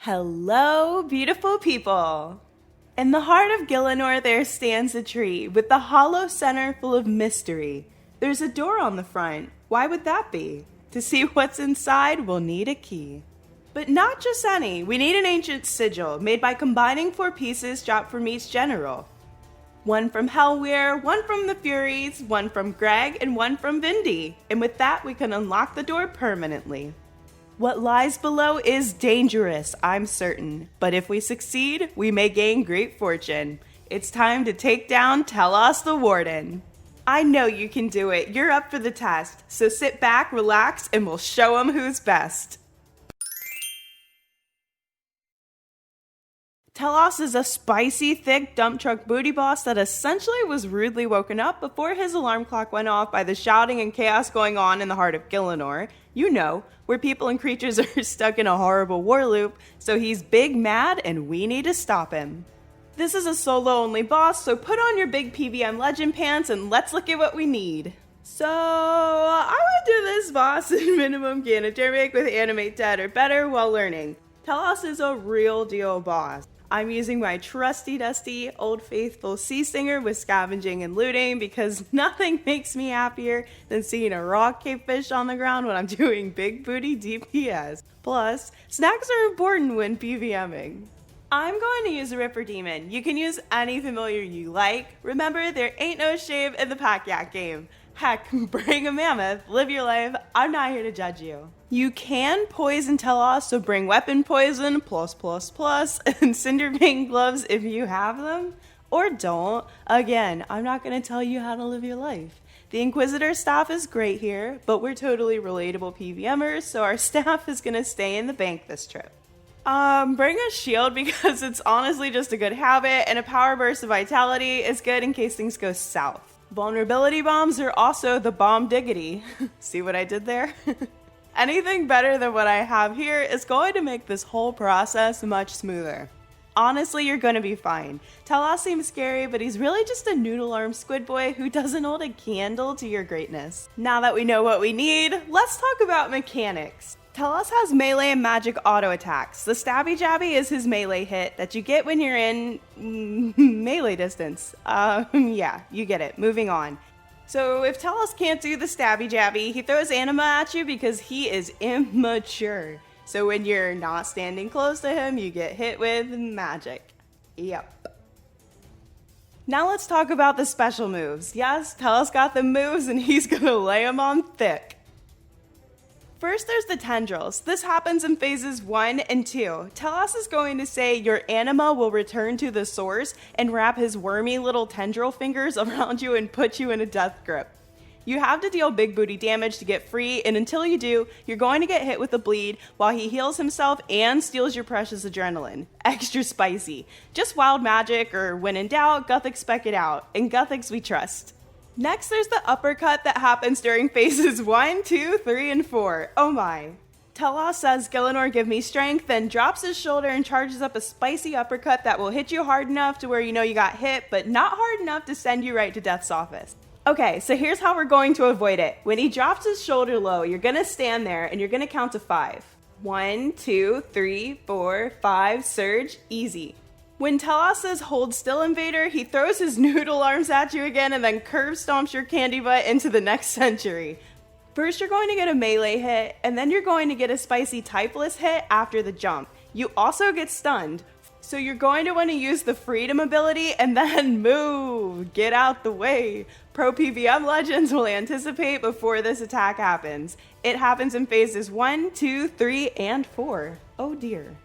Hello, beautiful people! In the heart of Gielinor there stands a tree with the hollow center full of mystery. There's a door on the front. Why would that be? To see what's inside, we'll need a key. But not just any. We need an ancient sigil made by combining 4 pieces dropped from each general. One from Helweir, one from the Furies, one from Greg, and one from Vindy. And with that, we can unlock the door permanently. What lies below is dangerous, I'm certain, but if we succeed, we may gain great fortune. It's time to take down Telos the Warden. I know you can do it, you're up for the test, so sit back, relax, and we'll show 'em who's best. Telos is a spicy, thick dump truck booty boss that essentially was rudely woken up before his alarm clock went off by the shouting and chaos going on in the heart of Gielinor. You know, where people and creatures are stuck in a horrible war loop, so he's big mad and we need to stop him. This is a solo-only boss, so put on your big PVM legend pants and let's look at what we need. So, I would do this boss in minimum Ganadermic with animate dead or better while learning. Telos is a real deal boss. I'm using my trusty dusty old faithful sea singer with scavenging and looting because nothing makes me happier than seeing a raw cavefish on the ground when I'm doing big booty DPS. Plus, snacks are important when PVMing. I'm going to use a Ripper Demon. You can use any familiar you like. Remember, there ain't no shame in the Pack Yak game. Heck, bring a mammoth, live your life, I'm not here to judge you. You can poison Telos, so bring weapon poison, and Cinderbane gloves if you have them. Or don't. Again, I'm not going to tell you how to live your life. The Inquisitor staff is great here, but we're totally relatable PVMers, so our staff is going to stay in the bank this trip. Bring a shield because it's honestly just a good habit, and a power burst of vitality is good in case things go south. Vulnerability bombs are also the bomb diggity. See what I did there? Anything better than what I have here is going to make this whole process much smoother. Honestly, you're gonna be fine. Telos seems scary, but he's really just a noodle-armed squid boy who doesn't hold a candle to your greatness. Now that we know what we need, let's talk about mechanics. Telos has melee and magic auto attacks. The Stabby Jabby is his melee hit that you get when you're in melee distance. Yeah, you get it. Moving on. So if Telos can't do the Stabby Jabby, he throws Anima at you because he is immature. So when you're not standing close to him, you get hit with magic. Yep. Now let's talk about the special moves. Yes, Telos got the moves and he's gonna lay them on thick. First, there's the Tendrils. This happens in phases 1 and 2. Telos is going to say your anima will return to the source and wrap his wormy little tendril fingers around you and put you in a death grip. You have to deal big booty damage to get free, and until you do, you're going to get hit with a bleed while he heals himself and steals your precious adrenaline. Extra spicy. Just wild magic, or when in doubt, Gothic spec it out. And Gothics we trust. Next, there's the uppercut that happens during phases 1, 2, 3, and 4. Oh my. Telos says, Gielinor, give me strength, then drops his shoulder and charges up a spicy uppercut that will hit you hard enough to where you know you got hit, but not hard enough to send you right to death's office. Okay, so here's how we're going to avoid it. When he drops his shoulder low, you're gonna stand there and you're gonna count to 5. 1, 2, 3, 4, 5, surge, easy. When Telos says hold still invader, he throws his noodle arms at you again and then curve stomps your candy butt into the next century. First you're going to get a melee hit, and then you're going to get a spicy typeless hit after the jump. You also get stunned, so you're going to want to use the freedom ability and then move, get out the way. Pro PVM legends will anticipate before this attack happens. It happens in phases 1, 2, 3, and 4. Oh dear.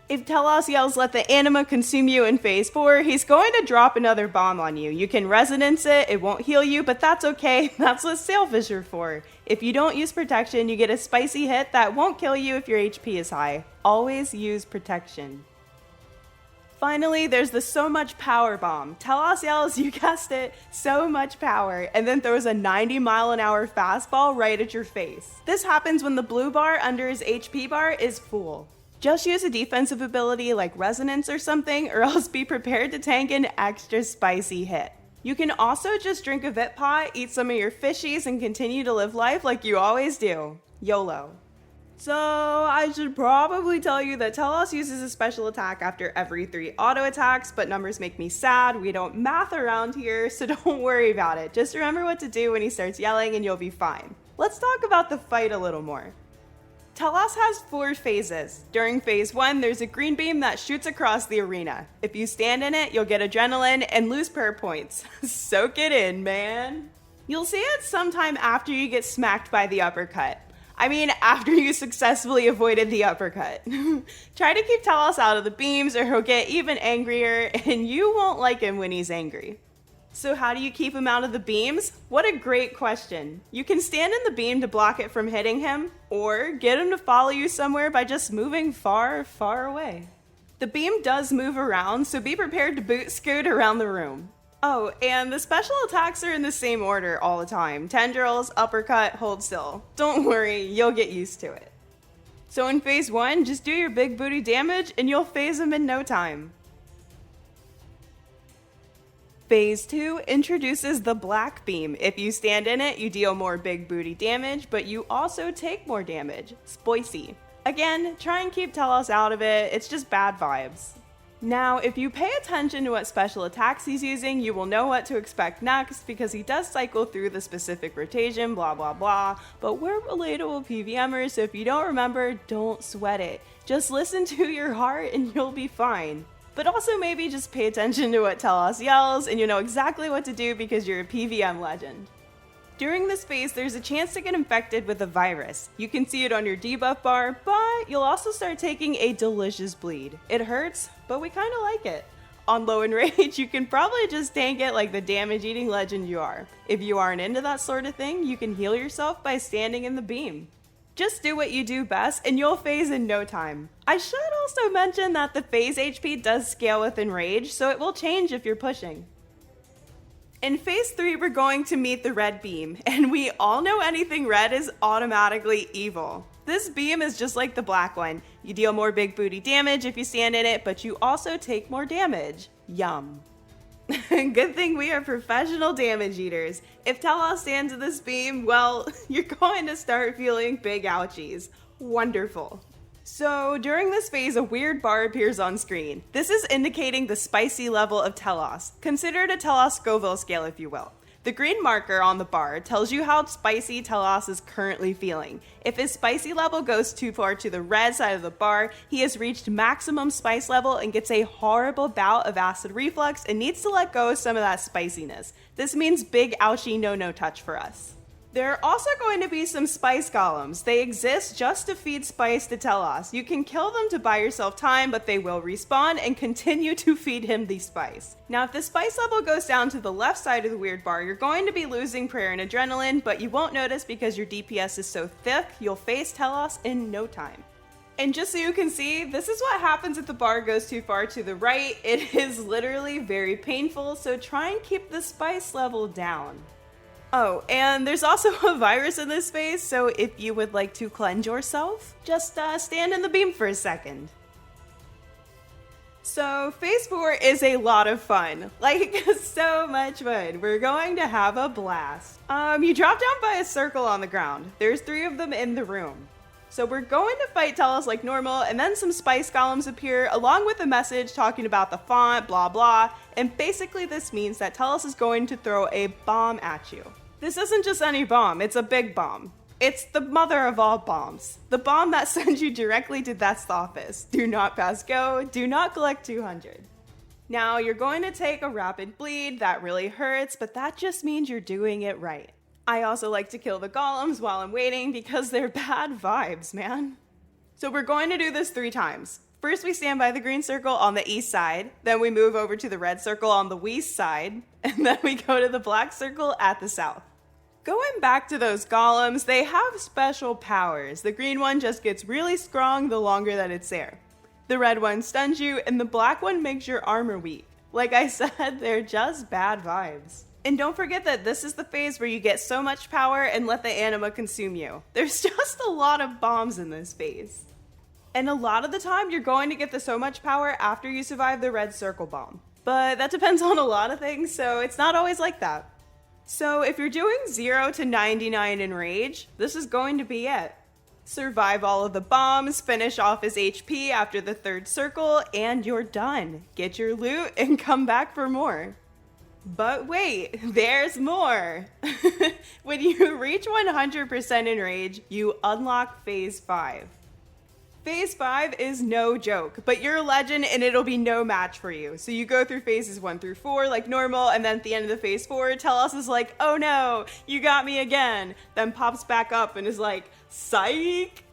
If Telos yells, let the anima consume you in phase 4, he's going to drop another bomb on you. You can resonance it, it won't heal you, but that's okay. That's what Sailfish are for. If you don't use protection, you get a spicy hit that won't kill you if your HP is high. Always use protection. Finally, there's the so much power bomb. Telos yells, you guessed it, so much power, and then throws a 90-mile-an-hour fastball right at your face. This happens when the blue bar under his HP bar is full. Just use a defensive ability like Resonance or something, or else be prepared to tank an extra spicy hit. You can also just drink a Vitpot, eat some of your fishies, and continue to live life like you always do. YOLO. So I should probably tell you that Telos uses a special attack after every 3 auto attacks, but numbers make me sad. We don't math around here, so don't worry about it. Just remember what to do when he starts yelling and you'll be fine. Let's talk about the fight a little more. Telos has 4 phases. During phase 1, there's a green beam that shoots across the arena. If you stand in it, you'll get adrenaline and lose prayer points. Soak it in, man. You'll see it sometime after you get smacked by the uppercut. I mean, after you successfully avoided the uppercut. Try to keep Telos out of the beams or he'll get even angrier, and you won't like him when he's angry. So how do you keep him out of the beams? What a great question. You can stand in the beam to block it from hitting him, or get him to follow you somewhere by just moving far, far away. The beam does move around, so be prepared to boot scoot around the room. Oh, and the special attacks are in the same order all the time. Tendrils, uppercut, hold still. Don't worry, you'll get used to it. So in phase 1, just do your big booty damage and you'll phase him in no time. Phase 2 introduces the black beam. If you stand in it, you deal more big booty damage, but you also take more damage. Spicy. Again, try and keep Telos out of it, it's just bad vibes. Now, if you pay attention to what special attacks he's using, you will know what to expect next, because he does cycle through the specific rotation, blah blah blah, but we're relatable PVMers, so if you don't remember, don't sweat it. Just listen to your heart and you'll be fine. But also maybe just pay attention to what Telos yells and you know exactly what to do because you're a PVM legend. During this phase, there's a chance to get infected with a virus. You can see it on your debuff bar, but you'll also start taking a delicious bleed. It hurts, but we kinda like it. On low enrage, you can probably just tank it like the damage-eating legend you are. If you aren't into that sort of thing, you can heal yourself by standing in the beam. Just do what you do best and you'll phase in no time. I should also mention that the phase HP does scale with enrage, so it will change if you're pushing. In phase 3, we're going to meet the red beam, and we all know anything red is automatically evil. This beam is just like the black one. You deal more big booty damage if you stand in it, but you also take more damage. Yum. Good thing we are professional damage eaters. If Telos stands in this beam, well, you're going to start feeling big ouchies. Wonderful. So during this phase, a weird bar appears on screen. This is indicating the spicy level of Telos. Consider it a Telos Scoville scale, if you will. The green marker on the bar tells you how spicy Telos is currently feeling. If his spicy level goes too far to the red side of the bar, he has reached maximum spice level and gets a horrible bout of acid reflux and needs to let go of some of that spiciness. This means big ouchie no touch for us. There are also going to be some spice golems. They exist just to feed spice to Telos. You can kill them to buy yourself time, but they will respawn and continue to feed him the spice. Now, if the spice level goes down to the left side of the weird bar, you're going to be losing prayer and adrenaline, but you won't notice because your DPS is so thick, you'll face Telos in no time. And just so you can see, this is what happens if the bar goes too far to the right. It is literally very painful, so try and keep the spice level down. Oh, and there's also a virus in this phase, so if you would like to cleanse yourself, just stand in the beam for a second. So phase 4 is a lot of fun, like so much fun. We're going to have a blast. You drop down by a circle on the ground. There's 3 of them in the room. So we're going to fight Telos like normal, and then some spice golems appear along with a message talking about the font, blah blah, and basically this means that Telos is going to throw a bomb at you. This isn't just any bomb, it's a big bomb. It's the mother of all bombs. The bomb that sends you directly to Death's office. Do not pass go, do not collect 200. Now you're going to take a rapid bleed, that really hurts, but that just means you're doing it right. I also like to kill the golems while I'm waiting because they're bad vibes, man. So we're going to do this 3 times. First we stand by the green circle on the east side, then we move over to the red circle on the west side, and then we go to the black circle at the south. Going back to those golems, they have special powers. The green one just gets really strong the longer that it's there. The red one stuns you, and the black one makes your armor weak. Like I said, they're just bad vibes. And don't forget that this is the phase where you get so much power and let the anima consume you. There's just a lot of bombs in this phase. And a lot of the time, you're going to get the so much power after you survive the red circle bomb. But that depends on a lot of things, so it's not always like that. So if you're doing 0 to 99 in rage, this is going to be it. Survive all of the bombs, finish off his HP after the third circle, and you're done. Get your loot and come back for more. But wait, there's more! When you reach 100% in rage, you unlock Phase 5. Phase 5 is no joke, but you're a legend and it'll be no match for you. So you go through phases 1 through 4 like normal, and then at the end of the phase 4, Telos is like, oh no, you got me again. Then pops back up and is like, psych!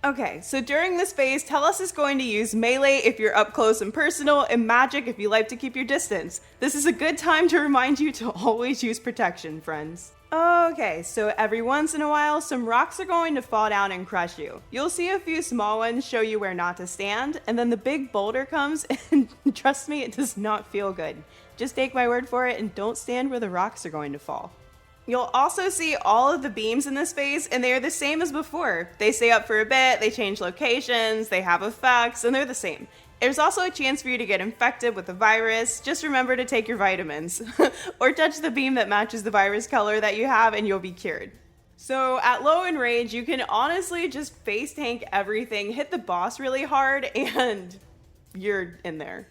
Okay, so during this phase, Telos is going to use melee if you're up close and personal, and magic if you like to keep your distance. This is a good time to remind you to always use protection, friends. Okay, so every once in a while, some rocks are going to fall down and crush you. You'll see a few small ones show you where not to stand, and then the big boulder comes, and trust me, it does not feel good. Just take my word for it and don't stand where the rocks are going to fall. You'll also see all of the beams in this phase, and they are the same as before. They stay up for a bit, they change locations, they have effects, and they're the same. There's also a chance for you to get infected with the virus. Just remember to take your vitamins. Or touch the beam that matches the virus color that you have and you'll be cured. So at low in rage, you can honestly just face tank everything, hit the boss really hard, and you're in there.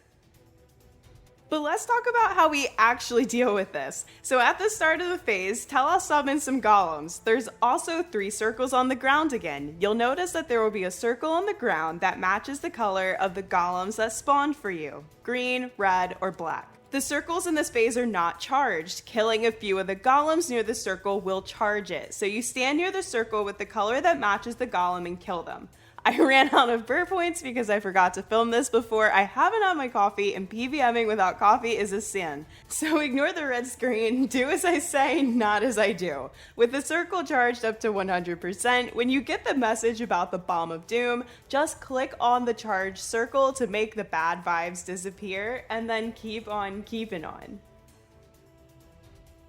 But let's talk about how we actually deal with this. So at the start of the phase, Telos summons some golems. There's also 3 circles on the ground again. You'll notice that there will be a circle on the ground that matches the color of the golems that spawned for you. Green, red, or black. The circles in this phase are not charged. Killing a few of the golems near the circle will charge it. So you stand near the circle with the color that matches the golem and kill them. I ran out of burr points because I forgot to film this before. I haven't had my coffee, and PVMing without coffee is a sin. So ignore the red screen, do as I say, not as I do. With the circle charged up to 100%, when you get the message about the Bomb of Doom, just click on the charged circle to make the bad vibes disappear, and then keep on keeping on.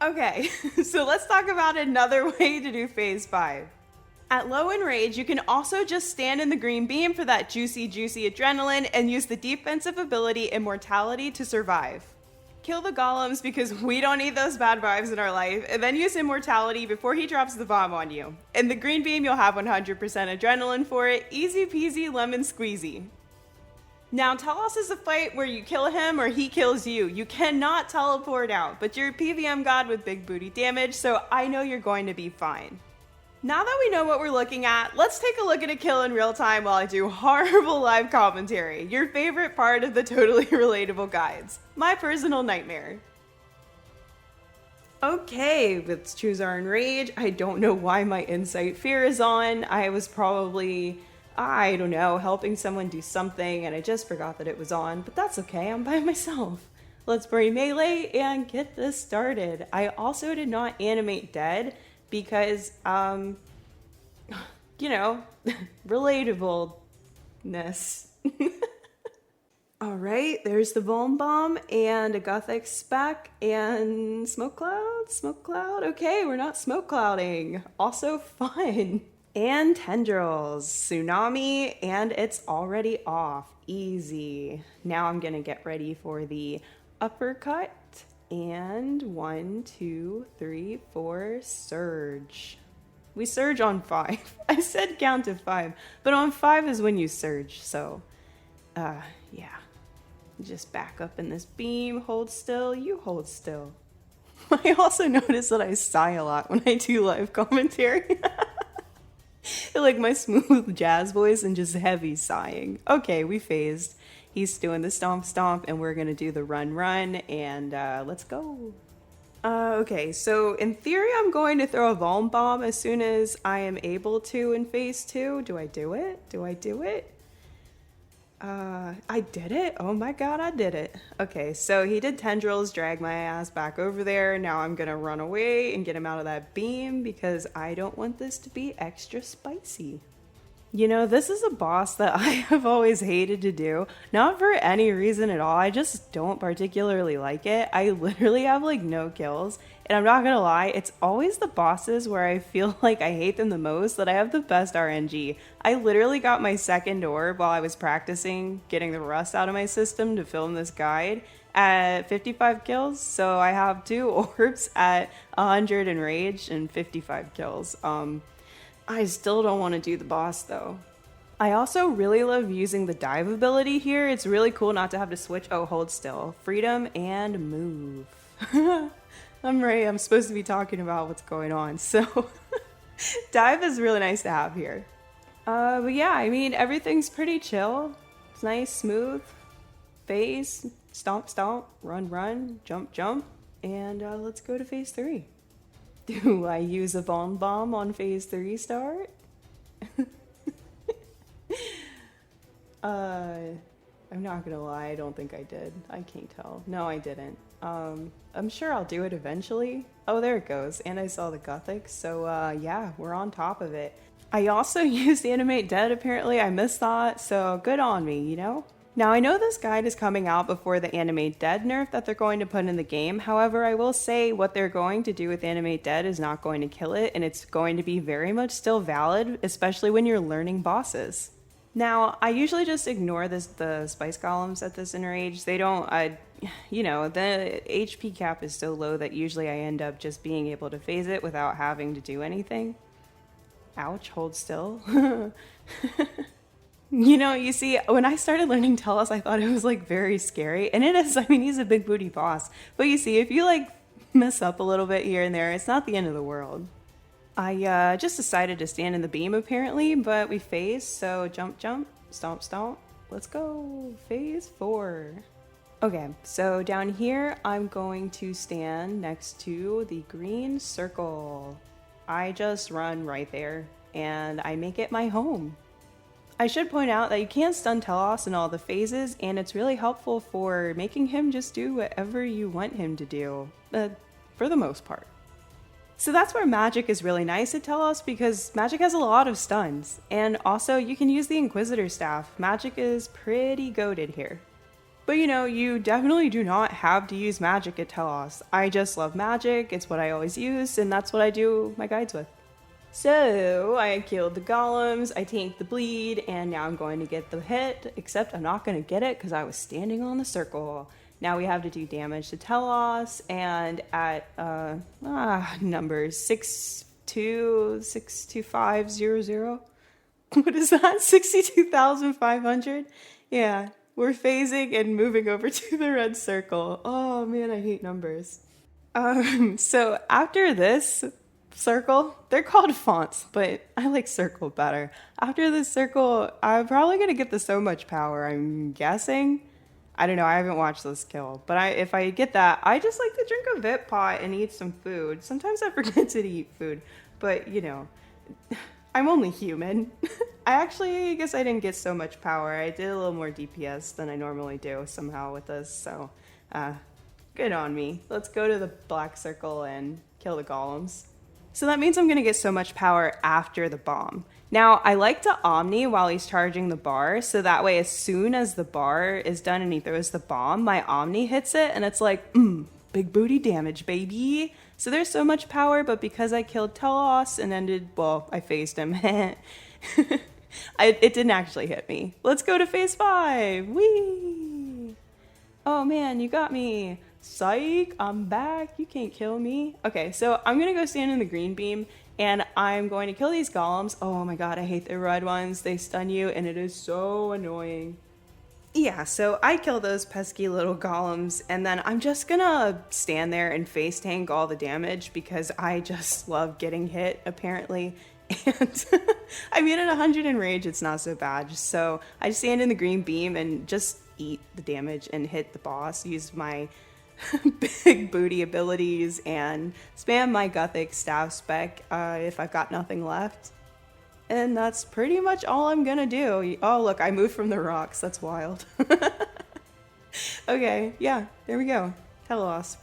Okay, so let's talk about another way to do Phase 5. At low in rage, you can also just stand in the green beam for that juicy adrenaline and use the defensive ability Immortality to survive. Kill the golems because we don't need those bad vibes in our life, and then use Immortality before he drops the bomb on you. In the green beam, you'll have 100% adrenaline for it, easy peasy lemon squeezy. Now, Telos is a fight where you kill him or he kills you. You cannot teleport out, but you're a PVM god with big booty damage, so I know you're going to be fine. Now that we know what we're looking at, let's take a look at a kill in real time while I do horrible live commentary. Your favorite part of the totally relatable guides. My personal nightmare. Okay, let's choose our enrage. I don't know why my insight fear is on. I was probably, I don't know, helping someone do something and I just forgot that it was on, but that's okay, I'm by myself. Let's bring melee and get this started. I also did not animate dead, because, you know, relatableness. All right, there's the bomb and a gothic spec and smoke cloud. Okay, we're not smoke clouding. Also fun. And tendrils, tsunami, and it's already off. Easy. Now I'm gonna get ready for the uppercut. And 1, 2, 3, 4, surge. We surge on 5. I said count to 5, but on 5 is when you surge, so, yeah. Just back up in this beam, hold still, you hold still. I also notice that I sigh a lot when I do live commentary. Like my smooth jazz voice and just heavy sighing. Okay, we phased. He's doing the stomp, and we're gonna do the run, and let's go. Okay, so in theory, I'm going to throw a Vuln Bomb as soon as I am able to in phase 2. Do I do it? I did it? Oh my god, I did it. Okay, so he did Tendrils, drag my ass back over there. Now I'm gonna run away and get him out of that beam because I don't want this to be extra spicy. You know, this is a boss that I have always hated to do. Not for any reason at all. I just don't particularly like it. I literally have like no kills. And I'm not gonna lie, it's always the bosses where I feel like I hate them the most that I have the best RNG. I literally got my second orb while I was practicing getting the rust out of my system to film this guide at 55 kills. So I have 2 orbs at 100 in rage and 55 kills. I still don't want to do the boss though. I also really love using the dive ability here. It's really cool not to have to switch. Oh, hold still. Freedom and move. I'm right. I'm supposed to be talking about what's going on. So dive is really nice to have here. But yeah, I mean, everything's pretty chill. It's nice, smooth. Phase, stomp, stomp, run, run, jump, jump. And let's go to phase 3. Do I use a bomb on phase 3 start? I'm not gonna lie, I don't think I did. I can't tell. No, I didn't. I'm sure I'll do it eventually. Oh, there it goes. And I saw the Gothic, so yeah, we're on top of it. I also used Animate Dead apparently. I missed that, so good on me, you know? Now, I know this guide is coming out before the Animate Dead nerf that they're going to put in the game. However, I will say what they're going to do with Animate Dead is not going to kill it, and it's going to be very much still valid, especially when you're learning bosses. Now, I usually just ignore the Spice Golems at this enrage. They don't, you know, the HP cap is so low that usually I end up just being able to phase it without having to do anything. Ouch, hold still. You know, you see, when I started learning Telos, I thought it was like very scary. And it is, I mean, he's a big booty boss. But you see, if you like mess up a little bit here and there, it's not the end of the world. I just decided to stand in the beam apparently, but we phased, so jump, jump, stomp, stomp. Let's go, phase 4. Okay, so down here, I'm going to stand next to the green circle. I just run right there, and I make it my home. I should point out that you can stun Telos in all the phases, and it's really helpful for making him just do whatever you want him to do, for the most part. So that's where magic is really nice at Telos, because magic has a lot of stuns, and also you can use the Inquisitor staff. Magic is pretty goated here. But you know, you definitely do not have to use magic at Telos. I just love magic, it's what I always use, and that's what I do my guides with. So I killed the golems, I tanked the bleed, and now I'm going to get the hit, except I'm not going to get it because I was standing on the circle. Now we have to do damage to Telos, and at numbers 62500. What is that? 62,500? Yeah, we're phasing and moving over to the red circle. Oh man, I hate numbers. So after this circle, they're called fonts, but I like circle better. After this circle, I'm probably gonna get the so much power, I'm guessing. I don't know, I haven't watched this kill, but if I get that, I just like to drink a Vit pot and eat some food. Sometimes I forget to eat food, but you know, I'm only human. I guess I didn't get so much power. I did a little more DPS than I normally do somehow with this, so good on me. Let's go to the black circle and kill the golems. So that means I'm going to get so much power after the bomb. Now, I like to Omni while he's charging the bar, so that way as soon as the bar is done and he throws the bomb, my Omni hits it, and it's like, big booty damage, baby. So there's so much power, but because I killed Telos and I phased him. It didn't actually hit me. Let's go to phase 5. Whee! Oh man, you got me. Psych, I'm back. You can't kill me. Okay, so I'm gonna go stand in the green beam and I'm going to kill these golems. Oh my god, I hate the red ones. They stun you and it is so annoying. Yeah, so I kill those pesky little golems and then I'm just gonna stand there and face tank all the damage because I just love getting hit, apparently. And I mean, at 100 in rage, it's not so bad. So I just stand in the green beam and just eat the damage and hit the boss, use my big booty abilities and spam my Gothic staff spec if I've got nothing left. And that's pretty much all I'm gonna do. Oh look, I moved from the rocks, that's wild. Okay, yeah, there we go. Telos.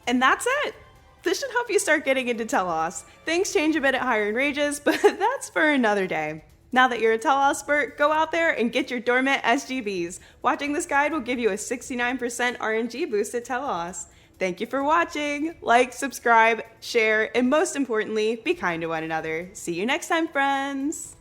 And that's it! This should help you start getting into Telos. Things change a bit at higher enrages, but that's for another day. Now that you're a Telos expert, go out there and get your dormant SGBs. Watching this guide will give you a 69% RNG boost at Telos. Thank you for watching. Like, subscribe, share, and most importantly, be kind to one another. See you next time, friends.